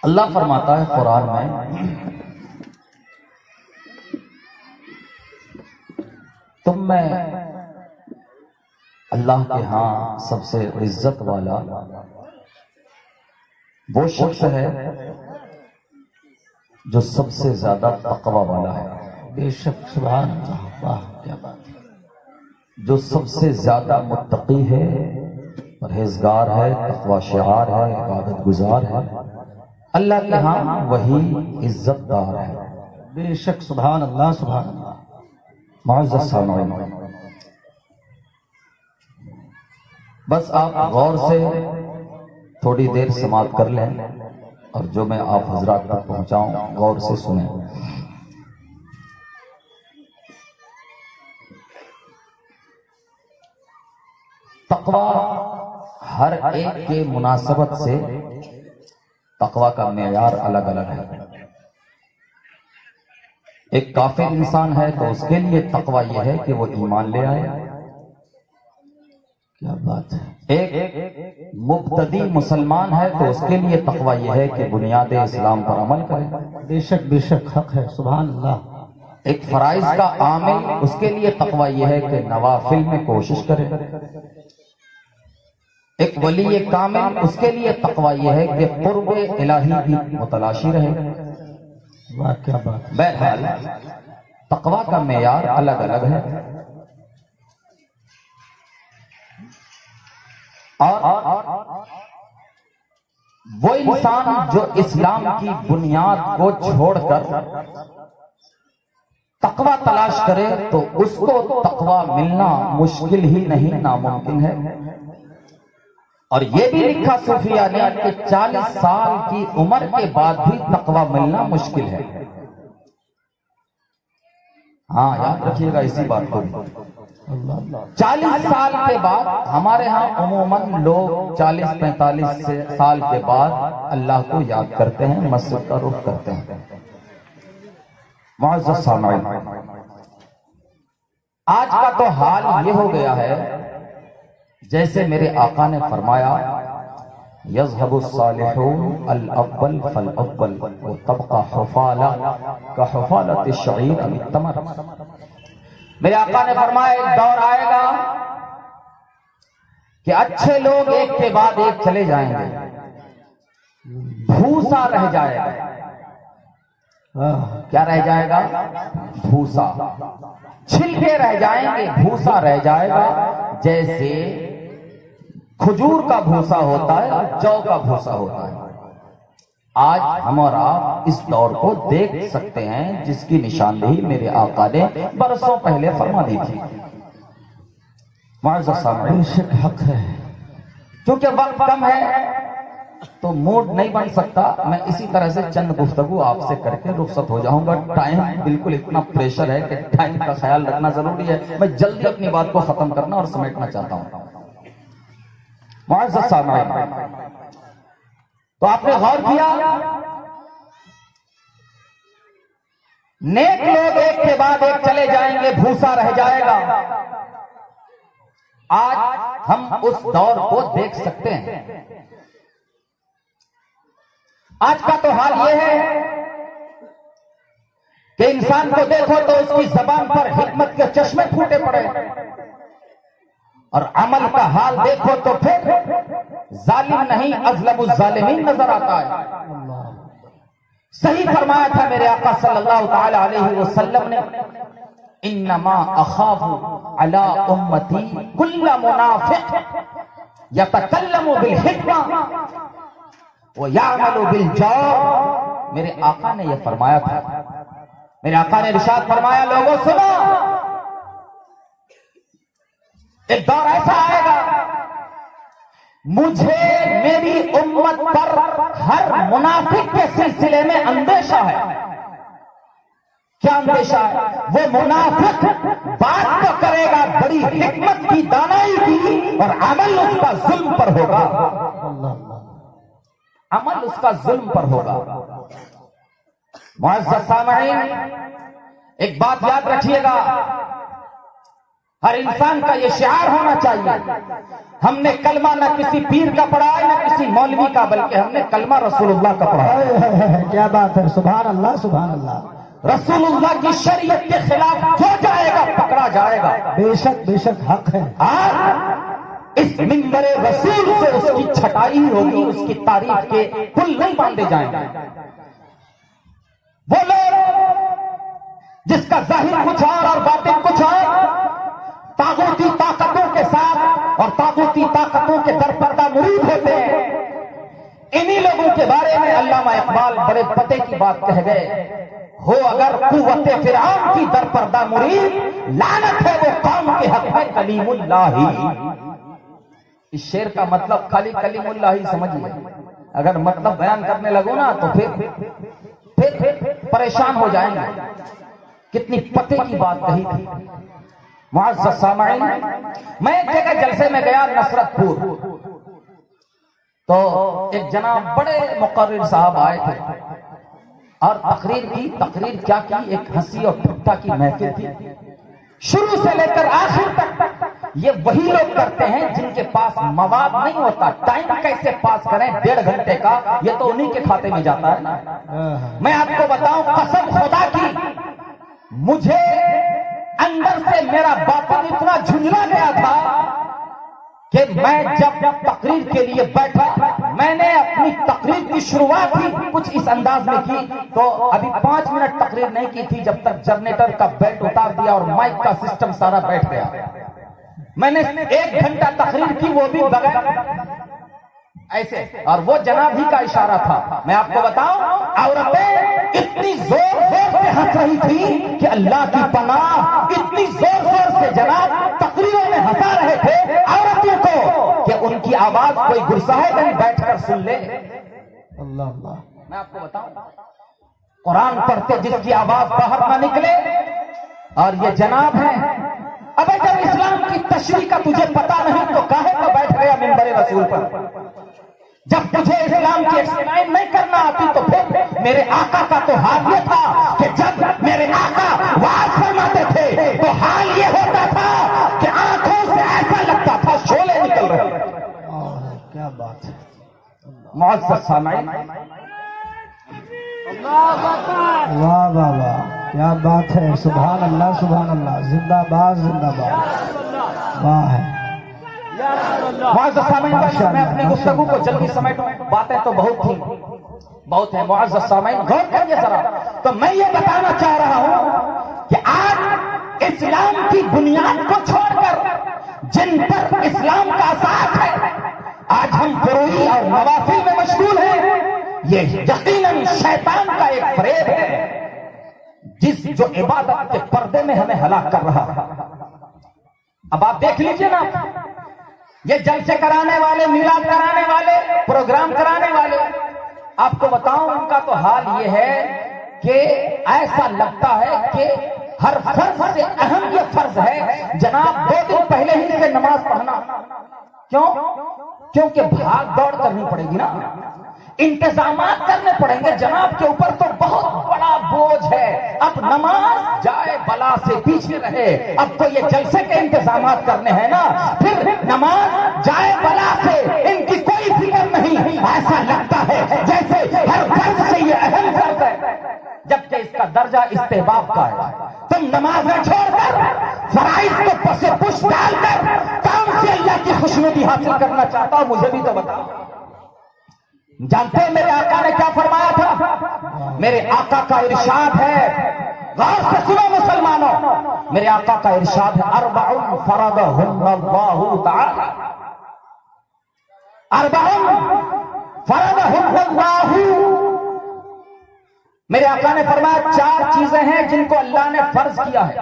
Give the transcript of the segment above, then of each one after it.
اللہ فرماتا ہے قرآن میں، تم میں اللہ کے ہاں سب سے عزت والا وہ شخص ہے جو سب سے زیادہ تقوی والا ہے۔ بے شک، سبحان اللہ، واہ کیا بات ہے۔ جو سب سے زیادہ متقی ہے، پرہیزگار ہے، تقوی شعار ہے، عبادت گزار ہے، اللہ کے ہاں وہی عزت دار ہے۔ بے شک، سبحان اللہ، سبحان اللہ۔ معزز سامعین، بس آپ غور سے تھوڑی دیر سماعت کر لیں اور جو میں آپ حضرات تک پہنچاؤں غور سے سنیں۔ تقوی ہر ایک کے مناسبت سے تقوی کا معیار الگ الگ ہے۔ ایک کافر انسان ہے تو اس کے لیے تقوی یہ ہے کہ وہ ایمان لے آئے، کیا بات ہے۔ ایک مبتدی مسلمان ہے تو اس کے لیے تقوی یہ ہے کہ بنیاد اسلام پر عمل کرے۔ بے شک، بے شک، حق ہے، سبحان اللہ۔ ایک فرائض کا عامل، اس کے لیے تقوی یہ ہے کہ نوافل میں کوشش کرے۔ ایک ولی کامل، اس کے لیے تقوی یہ ہے کہ قرب الہی کی متلاشی رہے۔ واہ کیا بات ہے۔ بہرحال تقوی کا معیار الگ الگ ہے، اور وہ انسان جو اسلام کی بنیاد کو چھوڑ کر تقوی تلاش کرے تو اس کو تقوی ملنا مشکل ہی نہیں، ناممکن ہے۔ اور یہ بھی لکھا صوفیاء نے کہ 40 سال کی عمر کے بعد بھی تقوی ملنا مشکل ہے۔ ہاں یاد رکھیے گا اسی بات کو۔ 40 سال کے بعد ہمارے ہاں عموماً لوگ 40-45 سال کے بعد اللہ کو یاد کرتے ہیں، مسجد کا رخ کرتے ہیں۔ معزز سامعین، آج کا تو حال یہ ہو گیا ہے جیسے میرے آقا نے فرمایا، یذهب الصالحون الاول فالاول وتبقى حفالہ كحفالة الشعير او التمر۔ میرے آقا نے فرمایا ایک دور آئے گا کہ اچھے لوگ ایک کے بعد ایک چلے جائیں گے، بھوسا رہ جائے گا۔ کیا رہ جائے گا؟ بھوسا، چھلکے رہ جائیں گے، بھوسا رہ جائے گا، جیسے کھجور کا بھوسا ہوتا ہے اور جو کا بھوسا ہوتا ہے۔ آج ہم اور آپ اس دور کو دیکھ سکتے ہیں جس کی نشاندہی میرے آقا نے برسوں پہلے فرما دی تھی۔ معزز سامعین، بے شک حق ہے۔ چونکہ وقت کم ہے تو موڈ نہیں بن سکتا، میں اسی طرح سے چند گفتگو آپ سے کر کے رخصت ہو جاؤں گا۔ ٹائم بالکل اتنا پریشر ہے کہ ٹائم کا خیال رکھنا ضروری ہے۔ میں جلدی اپنی بات کو ختم کرنا اور سمیٹنا چاہتا ہوں۔ معزز سامعین، تو آپ نے غور کیا، نیک لوگ ایک کے بعد ایک چلے جائیں گے، بھوسا رہ جائے گا۔ آج ہم اس دور کو دیکھ سکتے ہیں۔ آج کا تو حال یہ ہے کہ انسان کو دیکھو تو اس کی زبان پر حکمت کے چشمے پھوٹے پڑے، اور عمل کا حال دیکھو تو پھر ظالم نہیں اظلم الظالمین نظر آتا ہے۔ صحیح فرمایا تھا میرے آقا صلی اللہ تعالی علیہ وسلم نے، انما اخاف علی امتی کل منافق یتکلم بالحکمہ ویعمل بالجور۔ میرے آقا نے یہ فرمایا تھا، میرے آقا نے ارشاد فرمایا، لوگوں سنو، ایک دور ایسا آئے گا مجھے میری امت پر ہر منافق کے سلسلے میں اندیشہ ہے۔ کیا اندیشہ ہے؟ وہ منافق بات تو کرے گا بڑی حکمت کی، دانائی کی، اور عمل اس کا ظلم پر ہوگا، عمل اس کا ظلم پر ہوگا۔ معزز سامعین، ایک بات یاد رکھیے گا، ہر انسان کا یہ شعار ہونا چاہیے. ہم نے کلمہ نہ کسی پیر کا پڑھا ہے نہ کسی مولوی کا، بلکہ ہم نے کلمہ رسول اللہ کا پڑھا ہے. کیا بات ہے، سبحان اللہ سبحان اللہ. رسول اللہ کی شریعت کے خلاف جو جائے گا پکڑا جائے گا. بے شک بے شک حق ہے. آج اس منبر رسول سے اس کی چھٹائی ہوگی، اس کی تعریف کے پل نہیں باندھے جائیں گے. وہ لوگ جس کا ظاہر کچھ اور باطن کچھ اور، طاغوتی طاقتوں کے ساتھ اور طاغوتی طاقتوں کے درپردہ مرید ہوتے ہیں، انہی لوگوں کے بارے میں علامہ اقبال بڑے پتے کی بات کہہ گئے. ہو اگر قوت فرعون کی درپردہ مرید، لعنت ہے وہ قوم کے حق میں کلیم اللہ ہی. اس شعر کا مطلب خالی کلیم اللہ ہی سمجھیے. اگر مطلب بیان کرنے لگو نا تو پھر پریشان ہو جائیں گے. کتنی پتے کی بات کہی تھی. معزز سامعین، میں ایک جگہ جلسے میں گیا نصرت پور، تو ایک جناب بڑے مقرر صاحب آئے تھے اور تقریر کیا کی، ایک ہنسی اور ٹھٹھا کی محفل تھی. شروع سے لے کر آخر تک یہ وہی لوگ کرتے ہیں جن کے پاس مواد نہیں ہوتا. ٹائم کیسے پاس کریں 1.5 گھنٹے کا، یہ تو انہی کے کھاتے میں جاتا ہے نا. میں آپ کو بتاؤں قسم خدا کی، مجھے اندر سے میرا باطن اتنا جھنجھلا گیا تھا کہ میں جب تقریر کے لیے بیٹھا، میں نے اپنی تقریر کی شروعات ہی کچھ اس انداز میں کی. تو ابھی 5 منٹ تقریر نہیں کی تھی جب تک جنریٹر کا بیلٹ اتار دیا اور مائک کا سسٹم سارا بیٹھ گیا. میں نے 1 گھنٹہ تقریر کی، وہ بھی بغیر ایسے، اور وہ جناب ہی کا اشارہ تھا. میں آپ کو بتاؤں، عورتیں اتنی زور زور سے ہنس رہی تھی کہ اللہ کی پناہ، اتنی زور زور سے جناب تقریروں میں ہنسا رہے تھے عورتوں کو کہ ان کی آواز کوئی گرسائے کہیں بیٹھ کر سن لے. اللہ اللہ. میں آپ کو بتاؤں، قرآن پڑھتے جس کی آواز باہر نہ نکلے، اور یہ جناب ہیں. اب جب اسلام کی تشریح کا تجھے پتا نہیں تو کاہے کا بیٹھ گیا منبر رسول پر؟ جب تجھے اسلام کی ایکسپلائن نہیں کرنا آتی تو پھر میرے آقا کا تو حال یہ تھا کہ جب میرے آقا واز فرماتے تھے تو حال یہ ہوتا تھا کہ آنکھوں سے ایسا لگتا تھا شعلے نکل رہے. کیا بات ہے. معزز سامعین، واہ واہ واہ، کیا بات ہے. سبحان اللہ سبحان اللہ. زندہ باد زندہ باد. واہ ہے. معزز سامعین، میں اپنی گفتگو کو جلدی سمیٹوں، باتیں تو بہت ہیں. معزز سامعین غور کریے ذرا. تو میں یہ بتانا چاہ رہا ہوں کہ آج اسلام کی بنیاد کو چھوڑ کر جن پر اسلام کا اساس ہے، آج ہم فروعی اور نوافل میں مشغول ہیں. یہ یقیناً شیطان کا ایک فریب ہے جو عبادت کے پردے میں ہمیں ہلاک کر رہا ہے. اب آپ دیکھ لیجئے نا، یہ جلسے کرانے والے، میلاد کرانے والے، پروگرام کرانے والے، آپ کو بتاؤں ان کا تو حال یہ ہے کہ ایسا لگتا ہے کہ ہر فرض سے اہم یہ فرض ہے جناب 2 دن پہلے ہی سے نماز پڑھنا. کیوں؟ کیونکہ بھاگ دوڑ کرنی پڑے گی نا، انتظامات کرنے پڑیں گے جناب کے اوپر، تو بہت بڑا بوجھ ہے. اب نماز جائے بلا سے پیچھے رہے، اب تو یہ جلسے کے انتظامات کرنے ہیں نا، پھر نماز جائے بلا سے ان کی کوئی فکر نہیں. ایسا لگتا ہے جیسے ہر فرض سے یہ اہم فرض ہے، جبکہ اس کا درجہ استحباب کا ہے. تم نمازیں چھوڑ کر فرائض کو پس پش ڈال کر کام سے اللہ کی خوشنودی حاصل کرنا چاہتا ہوں، مجھے بھی تو بتاؤ. جانتے ہیں میرے آقا نے کیا فرمایا تھا؟ میرے آقا کا ارشاد ہے، غور سے سنو مسلمانوں، میرے آقا کا ارشاد ہے، 4 فرضہن اللہ تعالی، 4 فرضہن اللہ. میرے آقا نے فرمایا 4 چیزیں ہیں جن کو اللہ نے فرض کیا ہے.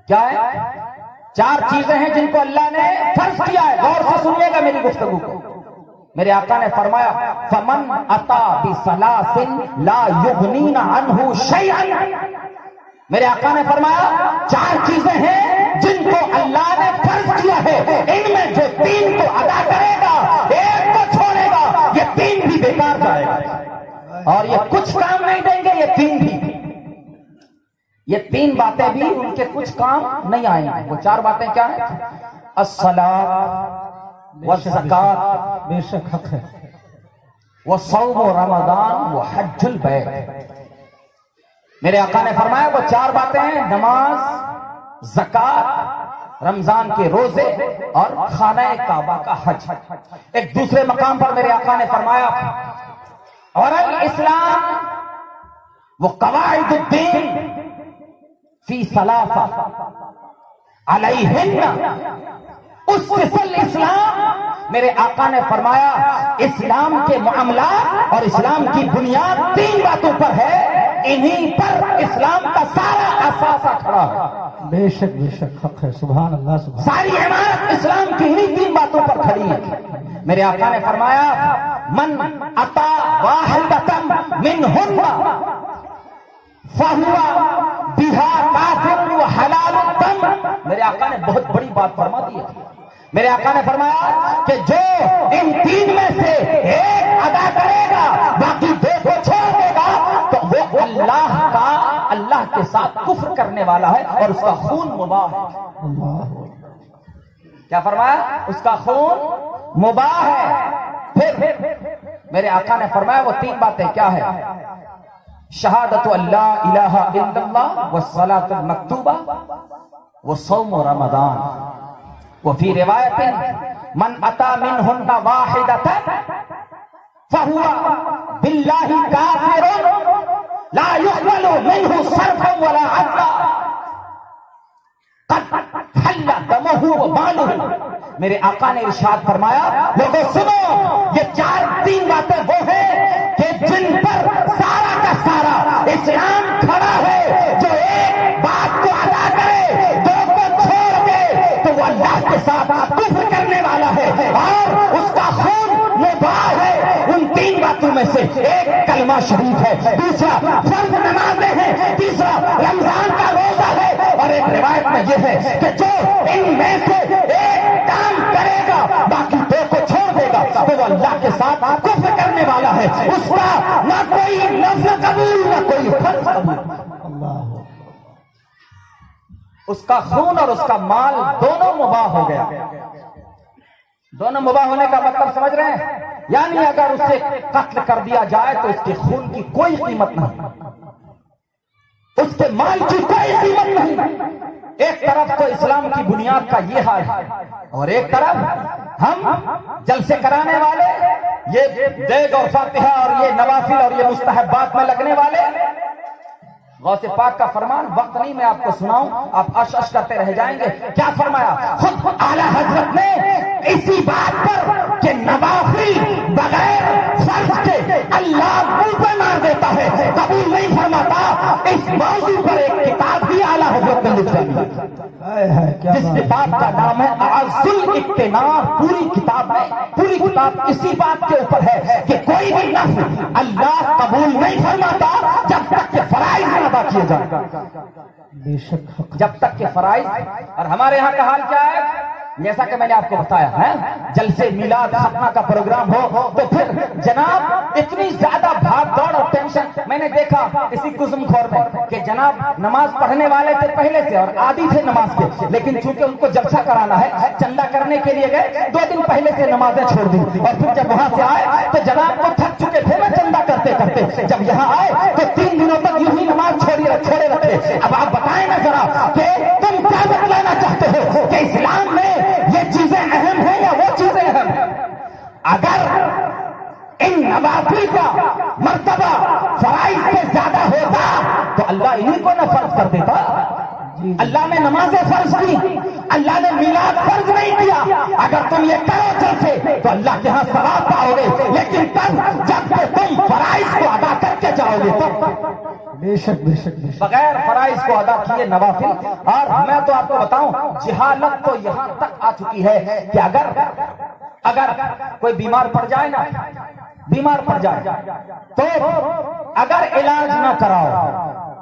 کیا ہے؟ 4 چیزیں ہیں جن کو اللہ نے فرض کیا ہے. غور سے سنیے گا میری گفتگو کو. میرے آقا نے فرمایا فمن اتا بثلاث لا یغنین عنہ شیئا. میرے آقا نے فرمایا 4 چیزیں ہیں جن کو اللہ نے فرض کیا ہے، ان میں جو 3 کو ادا کرے گا، 1 کو چھوڑے گا، یہ 3 بھی بیکار جائے گا، اور یہ کچھ کام نہیں دیں گے یہ 3 بھی. یہ تین باتیں بھی ان کے کچھ کام نہیں آئیں گے. وہ چار باتیں کیا ہیں؟ الصلاۃ والزکات، بے شک حق ہے. وصوم رمضان وحج البیت. میرے آقا نے فرمایا وہ چار باتیں ہیں: نماز، زکات، رمضان کے روزے اور خانہ کعبہ کا حج. ایک دوسرے مقام پر میرے آقا نے فرمایا اور الاسلام وہ قواعد الدین فی ثلاثہ علیہن اسس الاسلام. میرے آقا نے فرمایا اسلام کے معاملات اور اسلام کی بنیاد تین باتوں پر ہے، انہی پر اسلام کا سارا اثاثہ کھڑا ہے. بے شک حق ہے. سبحان اللہ سبحان. ساری عمارت اسلام کی انہی تین باتوں پر کھڑی ہے. میرے آقا نے فرمایا من اتا واحدۃ منہن فہو بہا کافر وحلال الدم. میرے آقا نے بہت بڑی بات فرما دی ہے. میرے آقا نے فرمایا کہ جو ان تین میں سے ایک ادا کرے گا باقی دو کو چھوڑ دے گا تو وہ اللہ کے ساتھ کفر کرنے والا ہے اور اس کا خون مباح ہے. کیا فرمایا؟ اس کا خون مباح ہے. پھر میرے آقا نے فرمایا وہ تین باتیں کیا ہے؟ شہادت اللہ الہ الا اللہ والصلاۃ المکتوبہ وصوم رمضان. وفی روایت من اتا منہن واحدۃ فہو باللہ کافر لا يقبل منہ صرفا ولا عدلا قد حل دمہ ومالہ. میرے آقا نے ارشاد فرمایا لوگوں سنو، یہ چار تین باتیں وہ ہیں کہ جن پر سارا کا سارا اسلام کھڑا ہے. جو ایک بات کو ادا کرے دو کو چھوڑ دے تو وہ اللہ کے ساتھ کفر کرنے والا ہے اور اس کا خون مباح ہے. ان تین باتوں میں سے ایک کلمہ شریف ہے، دوسرا فرض نمازیں ہیں، تیسرا رمضان کا روزہ ہے اور ایک روایت میں یہ ہے کہ جو ان میں سے ایک کام کرے گا باقی دو کو چھوڑ دے گا تو وہ اللہ کے ساتھ کفر کرنے والا ہے. اس کا نہ کوئی نفل قبول نہ کوئی فرض قبول. اس کا خون اور اس کا مال دونوں مباح ہو گیا. دونوں مباح ہونے کا مطلب سمجھ رہے ہیں؟ یعنی اگر اسے قتل کر دیا جائے تو اس کے خون کی کوئی قیمت نہیں، اس کے مال کی کوئی قیمت نہیں. ایک طرف تو اسلام کی بنیاد کا یہ حال ہے اور ایک طرف ہم جلسے کرانے والے، یہ دیگ اور فاتحہ اور یہ نوافل اور یہ مستحبات میں لگنے والے. غوث پاک کا فرمان وقت نہیں میں آپ کو سناؤں، آپ اش اش کرتے رہ جائیں گے. کیا فرمایا خود اعلی حضرت نے اسی بات پر کہ نوافل بغیر فرض کے اللہ منہ پہ مار دیتا ہے، قبول نہیں فرماتا. اس موضوع پر ایک کتاب بھی اعلی حضرت نے لکھ دی جس کتاب کا نام ہے اعز الاقتناع. پوری کتاب ہے، پوری کتاب اسی بات کے اوپر ہے کہ کوئی بھی نفل اللہ قبول نہیں فرماتا جب تک کہ فرائض ادا کیے جائیں. بے شک جب تک کہ فرائض. اور ہمارے یہاں کا حال کیا ہے؟ جیسا کہ میں نے آپ کو بتایا ہے، جلسے میلاد ختمہ کا پروگرام ہو تو پھر جناب اتنی زیادہ بھاگ دوڑ اور ٹینشن. میں نے دیکھا اسی قسم خور میں کہ جناب نماز پڑھنے والے تھے پہلے سے اور عادی تھے نماز کے، لیکن چونکہ ان کو جلسہ کرانا ہے چندہ کرنے کے لیے گئے 2 دن پہلے سے نمازیں چھوڑ دی اور پھر جب وہاں سے آئے تو جناب کو تھک چکے تھے نا چندہ کرتے کرتے. جب یہاں آئے تو 3 دنوں تک یوں ہی نماز چھوڑے رکھے. اب آپ بتائیں نا ذرا کہ تم کیا بتلانا چاہتے ہو کہ اسلام میں یہ چیزیں اہم ہیں یا وہ چیزیں اہم ہیں؟ اگر ان نوافل کا مرتبہ فرائض سے زیادہ ہوتا تو اللہ انہیں کو نہ فرض کر دیتا. اللہ نے نمازیں فرض کی، اللہ نے میلاد فرض نہیں کیا. اگر تم یہ کرو جلسے تو اللہ کے ہاں ثواب پاؤ گے، لیکن تب جب کہ تم فرائض کو ادا کر کے جاؤ گے تب. بے شک بے شک بے شک. بغیر فرائض کو ادا کیے نوافل. اور میں تو آپ کو بتاؤں جہالت تو یہاں تک آ چکی ہے کہ اگر کوئی بیمار پڑ جائے نا، بیمار پڑ جائے تو اگر علاج نہ کراؤ،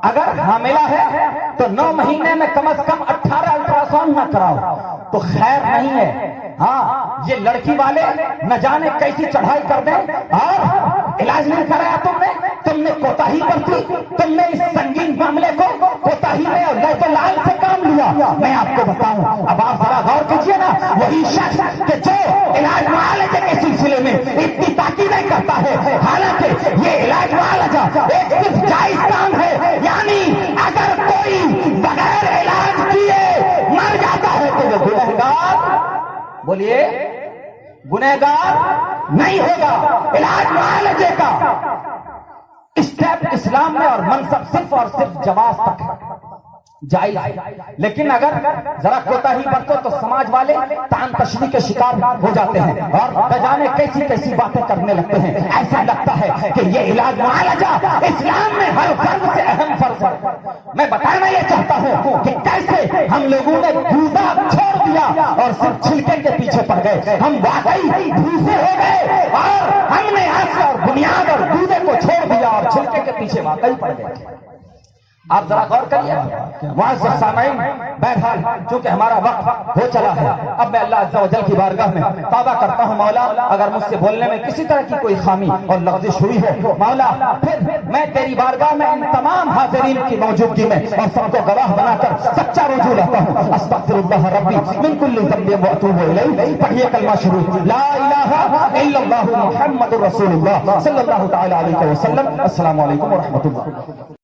اگر حاملہ ہے تو 9 مہینے میں کم از کم 18 الٹراساؤنڈ نہ کراؤ تو خیر نہیں ہے. ہاں یہ لڑکی والے نہ جانے کیسی چڑھائی کر دیں اور علاج نہیں کرایا تم نے تو تم نے کوتاہی برتی، تم نے اس سنگین معاملے کو کوتاہی میں اور لے تو لال سے کام لیا. میں آپ کو بتاؤں، اب آپ ذرا غور کیجیے نا، وہی شخص کہ جو علاج معالجے کے سلسلے میں اتنی تاکیدیں کرتا ہے، حالانکہ یہ علاج معالجہ ایک صرف جائز کام ہے، یعنی اگر کوئی بغیر علاج کیے مر جاتا ہے تو وہ گنہگار، بولیے گنہگار نہیں ہوگا. علاج معالجے کا اسٹیپ اسلام میں اور منصب صرف اور صرف جواز تک ہے، جائز ہے. لیکن اگر ذرا کوتاہی برتو تو سماج والے تان تشریح کے شکار ہو جاتے ہیں اور نہ جانے کیسی کیسی باتیں کرنے لگتے ہیں. ایسا لگتا ہے کہ یہ علاج معالجہ اسلام میں ہر فرض سے اہم فرض ہے. میں بتانا یہ چاہتا ہوں کہ کیسے ہم لوگوں نے گودا چھوڑ دیا اور صرف چھلکے کے پیچھے پڑ گئے. ہم واقعی بھوسے ہو گئے اور ہم نے اصل اور بنیاد اور گودے کو چھوڑ دیا اور چھلکے کے پیچھے واقعی پڑ گئے. آپ ذرا غور کریے معزز سامعین. بہرحال چونکہ ہمارا وقت ہو چلا ہے، اب میں اللہ عز و جل کی بارگاہ میں توبہ کرتا ہوں، مولا اگر مجھ سے بولنے میں کسی طرح کی کوئی خامی اور لغزش ہوئی ہو مولا، پھر میں تیری بارگاہ میں ان تمام حاضرین کی موجودگی میں اور سب کو گواہ بنا کر سچا رجوع رہتا ہوں. استغفر اللہ ربی من کل ذنب واتوب الیہ. پڑھیے کلمہ شروع، لا الہ الا اللہ محمد رسول اللہ صلی اللہ تعالی علیہ وسلم. السلام علیکم ورحمۃ اللہ.